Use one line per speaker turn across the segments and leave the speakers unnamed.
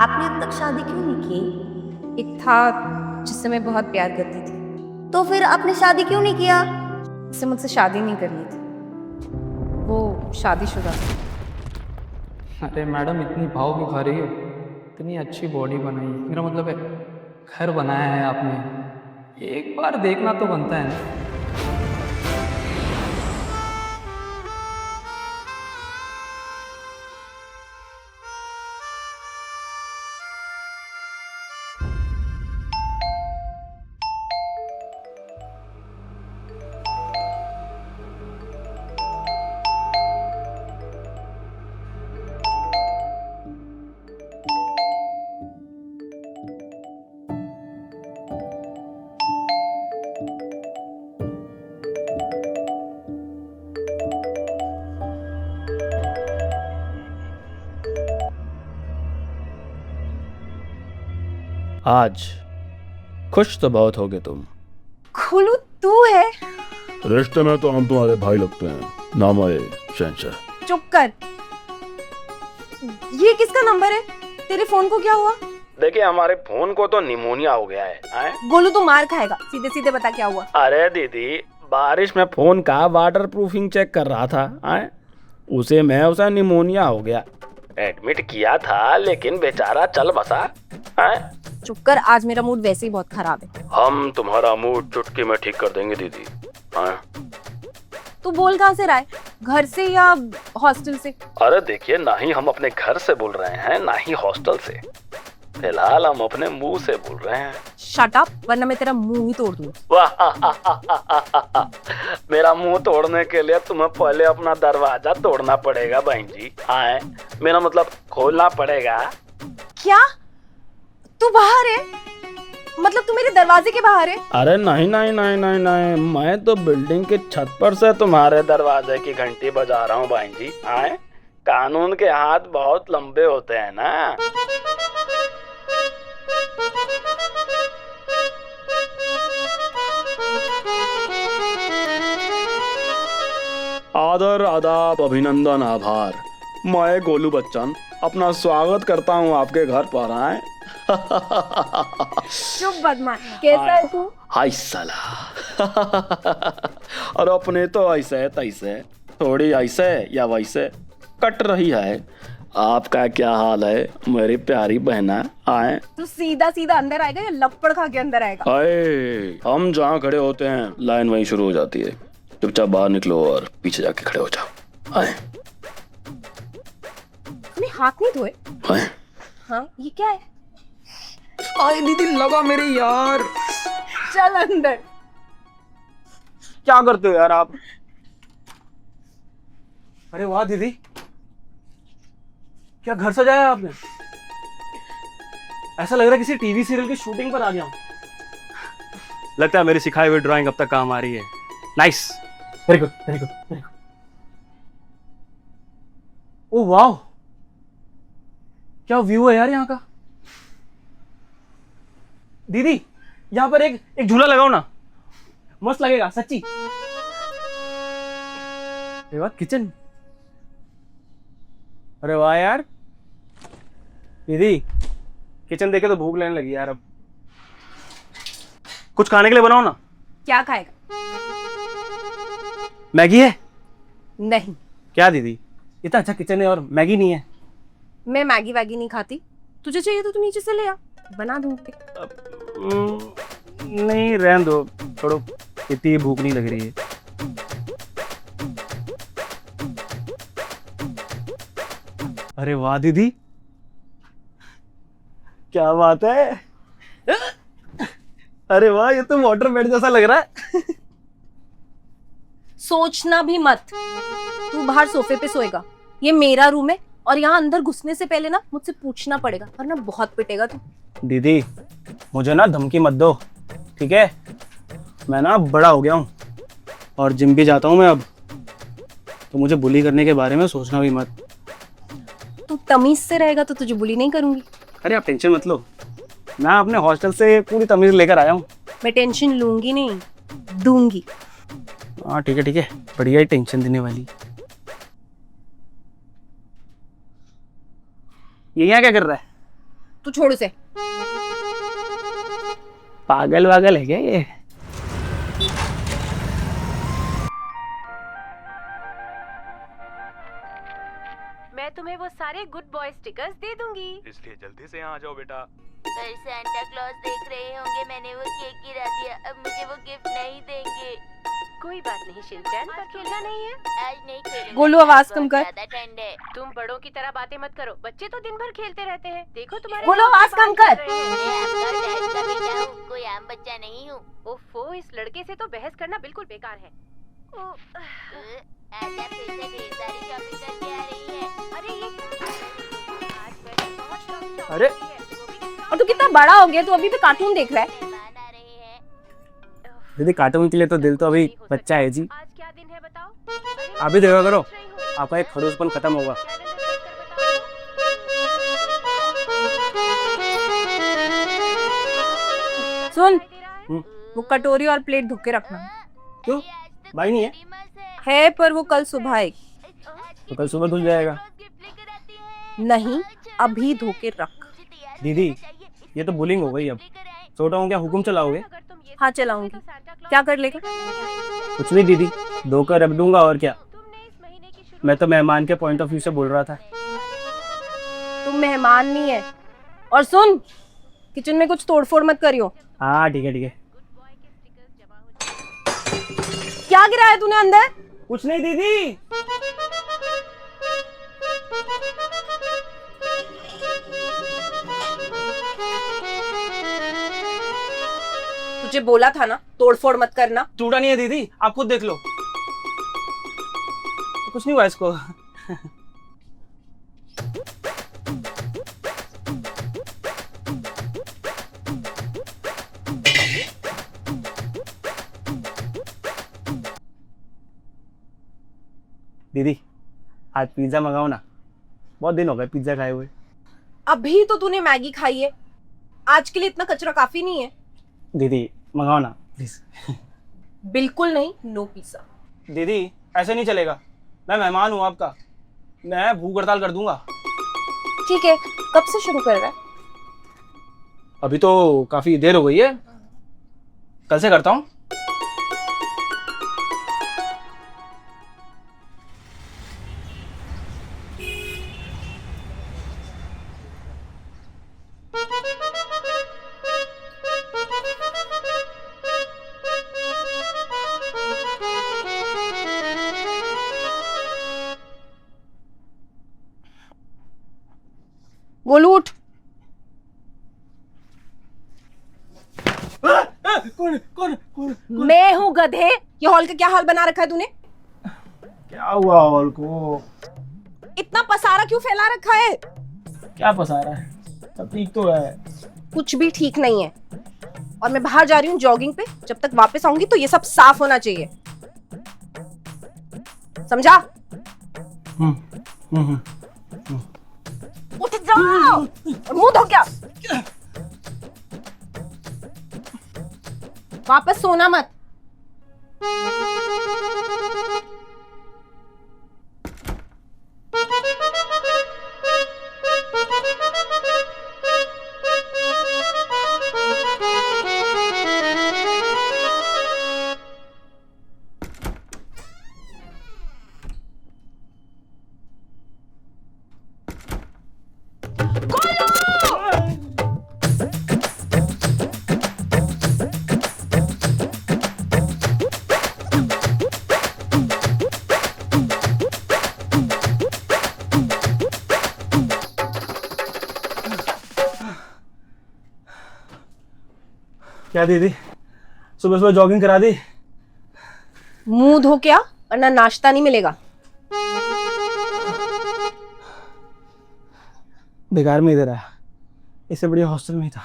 आपने अब तक शादी क्यों नहीं की?
एक था जिससे मैं बहुत प्यार करती थी।
तो फिर आपने शादी क्यों नहीं किया?
उससे मुझसे शादी नहीं करनी थी, वो शादीशुदा था।
अरे मैडम, इतनी भाव भी खा रही हो? इतनी अच्छी बॉडी बनाई है, मेरा मतलब है घर बनाया है आपने, एक बार देखना तो बनता है ना।
आज खुश तो बहुत होगे तुम।
खोलू तू है?
रिश्ते में तो हम तुम्हारे भाई लगते हैं, नाम आए शहंशाह।
चुप कर। ये किसका नंबर है? तेरे फोन को क्या हुआ?
देखिए, हमारे फोन को तो निमोनिया हो गया है।
गोलू तो मार खाएगा, सीधे सीधे बता क्या हुआ।
अरे दीदी, बारिश में फोन का वाटर प्रूफिंग चेक कर रहा था, उसे निमोनिया हो गया। एडमिट किया था लेकिन बेचारा चल बसा।
चुप कर, आज मेरा मूड वैसे ही बहुत खराब है।
हम तुम्हारा मूड चुटकी में ठीक कर देंगे दीदी।
तू बोल कहाँ से रहा है, घर से या हॉस्टल से?
अरे देखिए, ना ही हम अपने घर से बोल रहे हैं ना ही हॉस्टल से, फिलहाल हम अपने मुंह से बोल रहे हैं।
शट अप, वरना मैं तेरा मुंह ही तोड़ दूँ।
मेरा मुंह तोड़ने के लिए तुम्हें पहले अपना दरवाजा तोड़ना पड़ेगा बहन जी। मेरा मतलब खोलना पड़ेगा।
क्या तू बाहर है? मतलब तू मेरे दरवाजे के बाहर है?
अरे नहीं नहीं नहीं नहीं नहीं, मैं तो बिल्डिंग की छत पर से तुम्हारे दरवाजे की घंटी बजा रहा हूँ बहन जी। कानून के हाथ बहुत लंबे होते हैं ना। आदर, आदाब, अभिनंदन, आभार। मैं गोलू बच्चन अपना स्वागत करता हूँ आपके घर पर।
चुप बदमाश, कैसा है तू?
हाय साला। और अपने तो ऐसे तैसे, थोड़ी ऐसे या वैसे कट रही है। आपका क्या हाल है मेरी प्यारी बहना?
तू सीधा सीधा अंदर आएगा या लपड़ खा के अंदर आएगा?
हम जहाँ खड़े होते हैं लाइन वहीं शुरू हो जाती है। चुपचाप बाहर निकलो और पीछे जाके खड़े हो जाओ।
तूने हाथ नहीं धोए? हाँ, ये क्या है?
आए दीदी, लगा मेरे यार।
चल अंदर।
क्या करते हो यार आप?
अरे वाह दीदी, क्या घर सजाया आपने? ऐसा लग रहा है किसी टीवी सीरियल की शूटिंग पर आ गया हूं। लगता है मेरी सिखाई हुई ड्राइंग अब तक काम आ रही है। Nice, very good very good very good. Oh वाह, क्या व्यू है यार यहाँ का। दीदी, यहाँ पर एक झूला लगाओ ना, मस्त लगेगा सच्ची। अरे वाह, किचन। अरे वाह यार दीदी, किचन देखे तो भूख लगने लगी यार। अब कुछ खाने के लिए बनाओ ना।
क्या खाएगा?
मैगी है?
नहीं।
क्या दीदी, इतना अच्छा किचन है और मैगी नहीं है?
मैं मैगी वैगी नहीं खाती। तुझे चाहिए तो तू नीचे से ले आ, बना दूंगी।
नहीं, रहने दो, छोड़ो, इतनी भूख नहीं लग रही है। अरे वाह दीदी, क्या बात है। अरे वाह, ये तो वाटर बेड जैसा लग रहा है।
सोचना भी मत, तू बाहर सोफे पे सोएगा। ये मेरा रूम है और यहाँ अंदर घुसने से पहले ना मुझसे पूछना पड़ेगा, वरना बहुत पिटेगा तू।
दीदी, मुझे ना धमकी मत दो, ठीक है? मैं ना बड़ा हो गया हूँ और जिम भी जाता हूँ मैं अब, तो मुझे बुली करने के बारे में सोचना भी मत।
तू तमीज से रहेगा तो तुझे बुली नहीं करूंगी।
अरे आप टेंशन मत लो, मैं अपने हॉस्टल से पूरी तमीज लेकर आया हूँ।
मैं टेंशन लूंगी नहीं, दूंगी।
हाँ ठीक है, बढ़िया ही टेंशन देने वाली। ये यहाँ क्या कर रहा है?
तू छोड़ उसे।
पागल वागल है क्या ये?
मैं तुम्हें वो सारे गुड बॉय स्टिकर्स दे दूंगी।
इसलिए जल्दी से यहाँ आ जाओ बेटा।
पर सांता क्लॉज देख रहे होंगे मैंने वो केक गिरा दिया, अब मुझे वो गिफ्ट नहीं देंगे।
कोई बात नहीं शिनचैन, पर खेलना नहीं है।
आज नहीं खेलूंगा।
गोलू, आवाज कम कर।
ज्यादा ठंड है।
तुम बड़ों की तरह बातें मत करो, बच्चे तो दिन भर खेलते रहते हैं। देखो तुम्हारे
गोलू,
दोस्त
आवाज
बात
कम कर।
रहे हैं।
मैं आपका डैड का बेटा हूँ, कोई आम बच्चा नहीं हूँ।
ओफो, इस लड़के से तो बहस करना बिल्कुल बेकार है।
आजा फिर से ढेर सारी शॉपिंग करके आ रही है।
अरे ये आज मैंने बहुत शॉपिंग
अरे!
की है, वो भी कितना-
और तू कितना बड़ा हो गया, तू अभी भी कार्टून देख रहा है।
मेहमान आ रहे हैं।
दीदी कार्टून के लिए तो दिल तो अभी
नहीं हो सकता।
बच्चा है जी।
आज क्या दिन है बताओ? अरे,
आप भी देखा करो,
पूछ रही हूँ।
आपका एक खड़ूसपन खत्म होगा।
कैलेंडर देख कर बताओ।
सुन,
दिखाई दे रहा है?
वो कटोरी और प्लेट धो के रखना।
क्यों?
अरे, आज तो
भाई नहीं है?
क्रिसमस
है, पर वो कल सुबह आएगी।
तो कल सुबह धुल जाएगा।
गिफ्ट लेकर आती है।
नहीं, अभी धो के रख।
मुझे तैयार
दीदी,
होना चाहिए,
ये तो बुलिंग हो गई अब।
लेकर आए।
छोटा हूँ क्या हुक्म चलाओगे?
अगर तुम ये
हाँ,
सब करोगे
चलाऊंगी।
तो सांता क्लॉज
क्या कर लेगा?
नहीं आएगी।
कुछ नहीं दीदी, धोकर रख दूंगा और क्या।
तुमने इस महीने की शुरुआत
मैं तो मेहमान के पॉइंट ऑफ व्यू से बोल रहा था।
तुम मेहमान नहीं है। और सुन, किचन में कुछ तोड़फोड़ मत करियो।
हाँ ठीक है ठीक है।
गुड बॉय के स्टिकर्स जमा हो जाए।
क्या गिराया तूने अंदर?
कुछ नहीं दीदी।
तुझे बोला था ना, तोड़फोड़ मत करना।
टूटा नहीं है दीदी, आप खुद देख लो। कुछ नहीं हुआ इसको। दीदी, आज पिज्जा मंगाओ ना, बहुत दिन हो गए पिज्जा खाए हुए।
अभी तो तूने मैगी खाई है, आज के लिए इतना कचरा काफी नहीं है।
दीदी मंगाओ ना प्लीज।
बिल्कुल नहीं, नो पिज्जा।
दीदी ऐसे नहीं चलेगा, मैं मेहमान हूँ आपका, मैं भूख हड़ताल कर दूंगा।
ठीक है, कब से शुरू कर रहा है?
अभी तो काफी देर हो गई है, कल से करता हूँ।
गोलू उठ।
कौन कौन कौन?
मैं हूँ गधे, ये हॉल का क्या हाल बना रखा है तूने?
क्या हुआ हॉल को?
इतना पसारा क्यों फैला रखा है?
क्या फंसा रहा है? सब ठीक तो है।
कुछ भी ठीक नहीं है। और मैं बाहर जा रही हूँ जॉगिंग पे, जब तक वापस आऊंगी तो ये सब साफ होना चाहिए, समझा? उठ जाओ और मुंह धो क्या। वापस सोना मत।
क्या दीदी, सुबह सुबह जॉगिंग करा दी?
मुंह धो क्या, वरना नाश्ता नहीं मिलेगा।
बेकार में इधर आया, इससे बढ़िया हॉस्टल में ही था।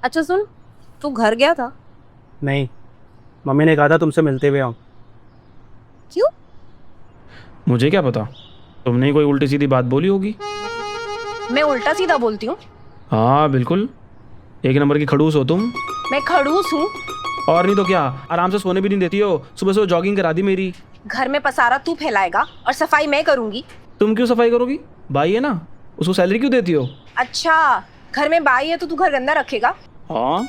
अच्छा सुन, तू घर गया था?
नहीं, मम्मी ने कहा था तुमसे मिलते हुए आऊं।
क्यों?
मुझे क्या पता, तुमने ही कोई उल्टी सीधी बात बोली होगी।
मैं उल्टा सीधा बोलती हूँ?
हाँ बिल्कुल, एक नंबर की खड़ूस हो तुम।
मैं खड़ूस हूँ?
और नहीं तो क्या, आराम से सोने भी नहीं देती हो, सुबह सुबह जॉगिंग करा दी मेरी।
घर में पसारा तू फैलाएगा और सफाई मैं करूंगी।
तुम क्यों सफाई करोगी? भाई है ना, उसको सैलरी क्यों देती हो?
अच्छा, घर में बाई है तो तू घर गंदा रखेगा?
हाँ,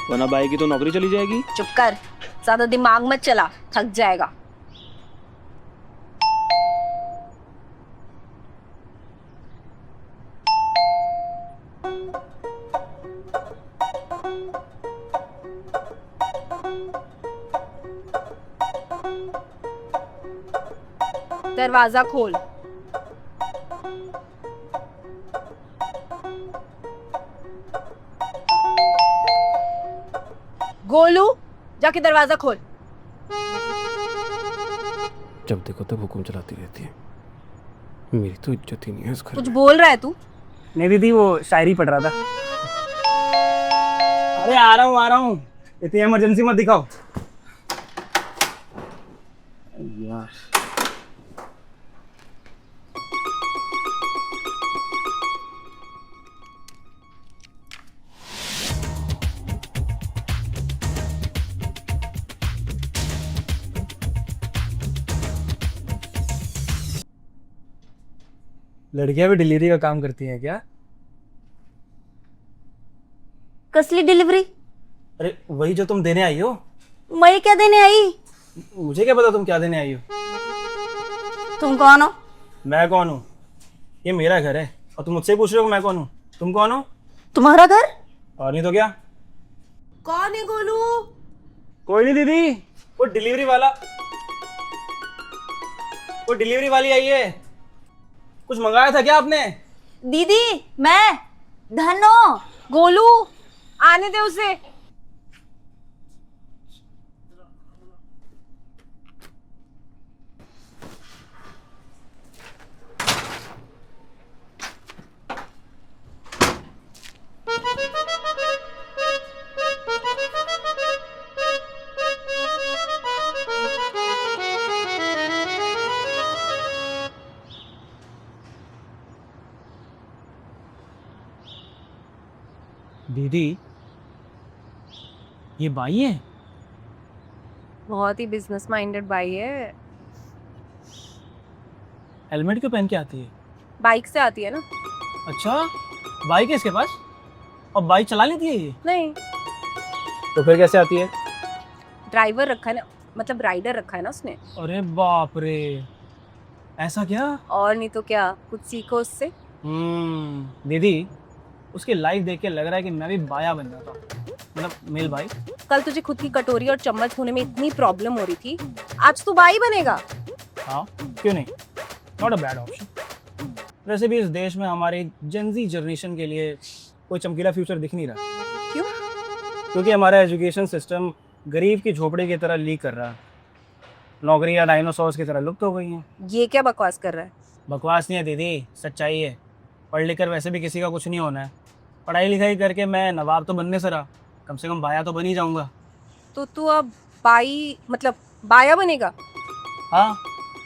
वरना भाई की तो नौकरी चली जाएगी।
चुप कर, ज्यादा दिमाग मत चला, थक जाएगा। दरवाजा खोल। गोलू, जाके दरवाजा खोल।
जब देखो तब हुक्म चलाती रहती है, मेरी तो इज्जत ही नहीं है इस घर
कुछ
में।
बोल रहा है तू?
नहीं दीदी, वो शायरी पढ़ रहा था। अरे आ रहा हूँ, इतनी इमरजेंसी मत दिखाओ यार। लड़कियां भी डिलीवरी का काम करती हैं क्या?
कसली डिलीवरी?
अरे वही जो तुम देने आई हो।
मैं क्या देने आई?
मुझे क्या पता तुम क्या देने आई हो।
तुम कौन हो?
मैं कौन हूँ? ये मेरा घर है और तुम मुझसे पूछ रहे हो मैं कौन हूँ। तुम कौन हो?
तुम्हारा घर?
और नहीं तो क्या।
कौन है गोलू?
कोई नहीं दीदी, वो डिलीवरी वाला, वो डिलीवरी वाली आई है। कुछ मंगाया था क्या आपने?
दीदी, मैं धनो।
गोलू, आने दे उसे।
दीदी, ये बाई है?
बहुत ही बिजनेस माइंडेड भाई है।
हेलमेट क्यों पहन के आती है?
बाइक से आती है ना।
अच्छा, बाइक है इसके पास और बाइक चला लेती है ये?
नहीं,
तो फिर कैसे आती है?
ड्राइवर रखा है ना, मतलब राइडर रखा है ना उसने।
अरे बाप रे, ऐसा क्या?
और नहीं तो क्या, कुछ सीखो उससे।
दीदी, उसकी लाइफ देख के लग रहा है कि मैं भी बाया बन जाता हूँ, मतलब मेल भाई।
कल तुझे खुद की कटोरी और चम्मच धोने में इतनी प्रॉब्लम हो रही थी, आज तू बाई बनेगा।
हाँ, क्यों नहीं, नॉट अ बैड ऑप्शन। वैसे भी इस देश में हमारी जेनजी जनरेशन के लिए कोई चमकीला फ्यूचर दिख नहीं रहा।
क्यों?
क्योंकि हमारा एजुकेशन सिस्टम गरीब की झोपड़ी की तरह लीक कर रहा है। नौकरियां डायनासोर्स की तरह लुप्त हो गई हैं।
ये क्या बकवास कर रहा है?
बकवास नहीं है दीदी, सच्चाई है। पढ़ लिख कर वैसे भी किसी का कुछ नहीं होना है। पढ़ाई लिखाई करके मैं नवाब तो बनने से रहा, कम से कम बाया तो बन ही जाऊंगा।
तो तू अब बाई मतलब बाया बनेगा?
हाँ,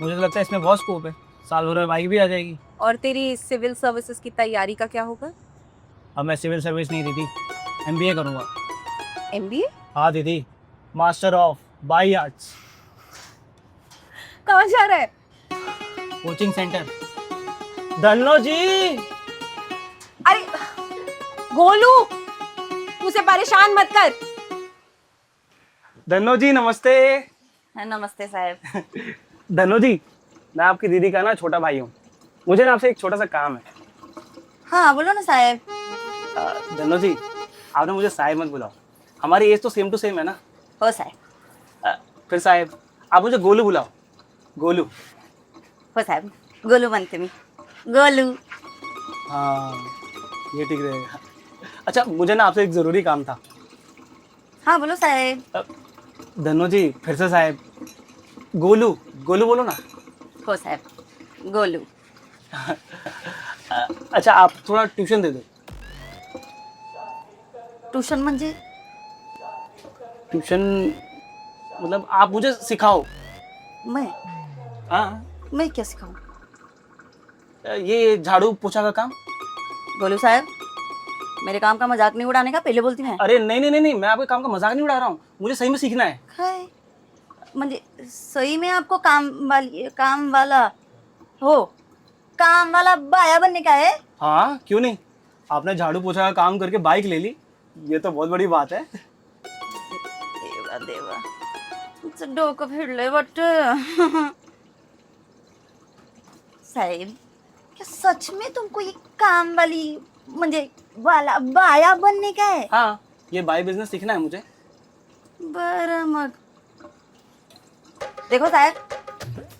मुझे तो लगता है इसमें बहुत स्कोप है, साल भर में बाइक भी आ जाएगी।
और तेरी सिविल सर्विसेज की तैयारी का क्या होगा?
अब मैं सिविल सर्विस नहीं दीदी, MBA करूँगा।
MBA?
हाँ दीदी, मास्टर ऑफ बाई आर्ट्स,
कहाँ जा रहा है?
Coaching centre. धन्नो जी।
अरे गोलू, तू उसे परेशान मत कर।
धन्नो जी नमस्ते।
नमस्ते साहब।
धन्नो जी, मैं आपकी दीदी का ना छोटा भाई हूँ। मुझे ना आपसे एक छोटा सा काम है।
हाँ बोलो ना साहब।
धन्नो जी, आपने मुझे साहिब मत बुलाओ, हमारी एज तो सेम टू सेम है ना।
हो साहब।
फिर साहिब, आप मुझे गोलू बुलाओ। गोलू।
हो साहब, गोलू बनते मी। गोलू।
हाँ, ये ठीक रहेगा। अच्छा, मुझे ना आपसे एक ज़रूरी काम था।
हाँ बोलो साहब।
धन्नो जी, फिर से साहिब। गोलू, गोलू बोलो ना।
हो साहब, गोलू।
अच्छा, आप थोड़ा ट्यूशन दे दो।
ट्यूशन म्हणजे?
ट्यूशन मतलब आप मुझे सिखाओ।
मैं?
हाँ,
मैं क्या सिखाऊं?
ये झाड़ू पोछा का काम।
गोलू साहब, मेरे काम का मजाक नहीं उड़ाने का, पहले बोलती मैं।
अरे नहीं नहीं नहीं नहीं, मैं आपके काम का मजाक नहीं उड़ा रहा हूँ। मुझे सही में सीखना है।
काय म्हणजे सही में आपको काम वाला हो, काम वाला बाया बनने का है?
हाँ क्यों नहीं, आपने झाड़ू पोछा का काम करके बाइक ले ली, ये तो बहुत बड़ी बात है।
देवा देवा, तुमचं डोकं फिरलंय वाटतं। साहेब, क्या सच में तुमको ये काम वाली म्हणजे वाला बाया बनने का है?
हाँ, ये बाई बिजनेस सीखना है मुझे।
बरं मग देखो साहब,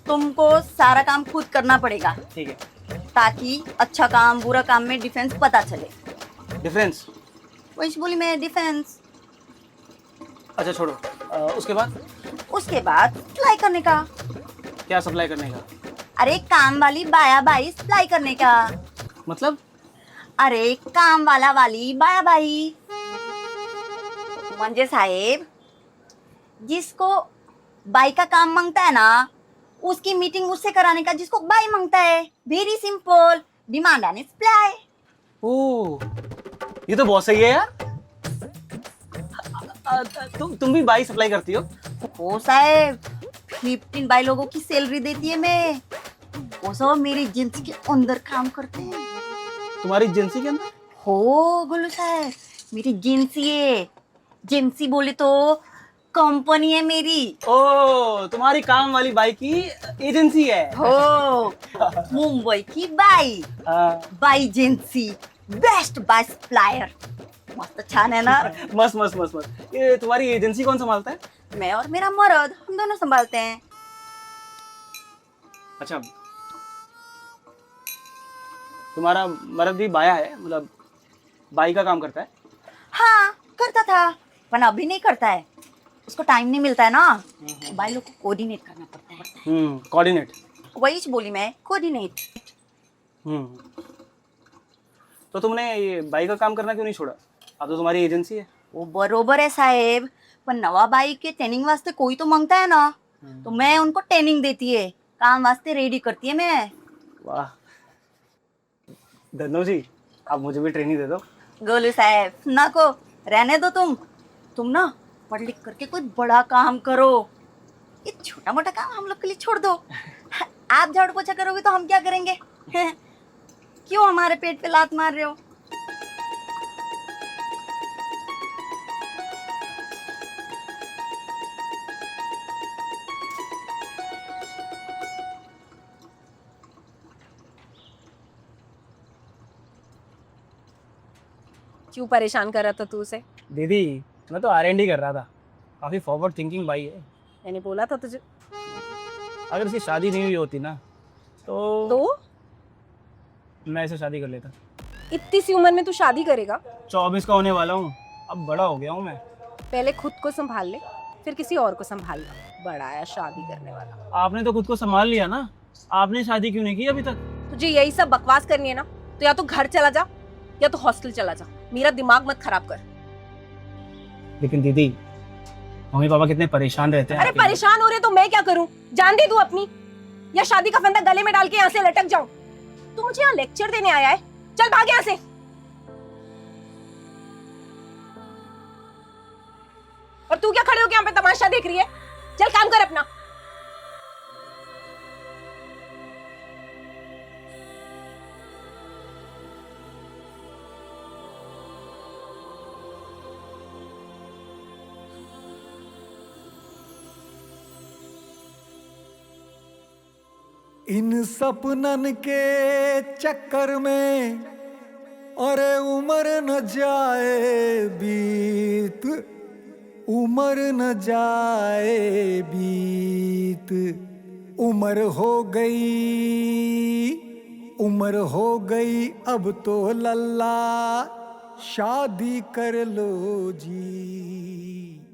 तुमको सारा काम खुद करना पड़ेगा
ठीक है।
ताकि अच्छा काम बुरा काम में डिफरेंस पता चले।
डिफरेंस?
वही बोली मैं, डिफरेंस।
अच्छा छोड़ो, उसके बाद?
उसके बाद सप्लाई करने का।
क्या सप्लाई करने का?
अरे काम वाली बाया बाई सप्लाई करने का।
मतलब?
अरे काम वाला वाली बाया बाई म्हणजे साहेब, जिसको बाई का काम मांगता है ना, उसकी मीटिंग उससे कराने का जिसको बाई मांगता है। Very simple, demand and supply.
ओ, ये तो बहुत सही है यार। तुम भी बाई सप्लाई करती हो?
हो साहेब, 15 बाई लोगों की सैलरी देती है मैं। वो सब मेरी एजेंसी के अंदर काम करते हैं।
तुम्हारी एजेंसी के अंदर?
हो गोलू साहब, मेरी एजेंसी है। एजेंसी बोले तो कंपनी है मेरी।
ओ, तुम्हारी काम वाली बाई की एजेंसी है।
हो, मुंबई की बाई,
हाँ।
By agency, best by supplier. मस्त छान है ना?
मस्त मस्त मस्त मस्त। ये तुम्हारी एजेंसी कौन संभालता है?
मैं और मेरा मर्द, हम दोनों संभालते हैं।
अच्छा, तुम्हारा मर्द भी बाया है, मतलब बाई का काम करता है?
हाँ करता था, पर अभी नहीं करता है। उसको टाइम नहीं मिलता है ना, बाई लोग को कोऑर्डिनेट करना पड़ता है।
कोऑर्डिनेट?
वही बोली मैं, कोऑर्डिनेट।
तो तुमने ये बाई का काम करना क्यों नहीं छोड़ा? अब तो तुम्हारी एजेंसी है।
वो बरोबर है साहेब, पर नवा बाई के ट्रेनिंग वास्ते कोई तो मांगता है ना, तो मैं उनको ट्रेनिंग देती है, काम वास्ते रेडी करती है मैं।
वाह धन्नो जी, आप मुझे भी ट्रेनिंग दे दो।
गोलू साहब ना को रहने दो, तुम ना पढ़ लिख करके कोई बड़ा काम करो। ये छोटा मोटा काम हम लोग के लिए छोड़ दो। आप झाड़ू पोछा करोगे तो हम क्या करेंगे? क्यों हमारे पेट पे लात मार रहे हो?
क्यों परेशान कर रहा था तू उसे?
दीदी, मैं तो R&D कर रहा था। काफी फॉरवर्ड थिंकिंग बाई है।
मैंने बोला था तुझे।
अगर इसकी शादी नहीं हुई होती ना तो मैं इसे शादी कर लेता।
इतनी सी उम्र में तू शादी करेगा?
24 का होने वाला हूँ, अब बड़ा हो गया हूँ मैं।
पहले खुद को संभाल ले, फिर किसी और को संभालना। बड़ा है शादी करने वाला।
आपने तो खुद को संभाल लिया ना, आपने शादी क्यों नहीं की अभी तक?
तुझे यही सब बकवास करनी है ना, तो या तो घर चला जा या तो हॉस्टल चला जा। मेरा दिमाग मत खराब कर।
लेकिन दीदी, मम्मी पापा कितने परेशान रहते हैं।
अरे परेशान हो रहे तो मैं क्या करूं? जान दे दूं अपनी, या शादी का फंदा गले में डाल के यहाँ से लटक जाऊं? तू मुझे यहाँ लेक्चर देने आया है? चल भाग यहाँ से। और तू क्या खड़े होके यहाँ पे तमाशा देख रही है? चल काम कर अपना।
इन सपनन के चक्कर में अरे उम्र न जाए बीत, उम्र न जाए बीत। उम्र हो गई अब तो लल्ला, शादी कर लो जी।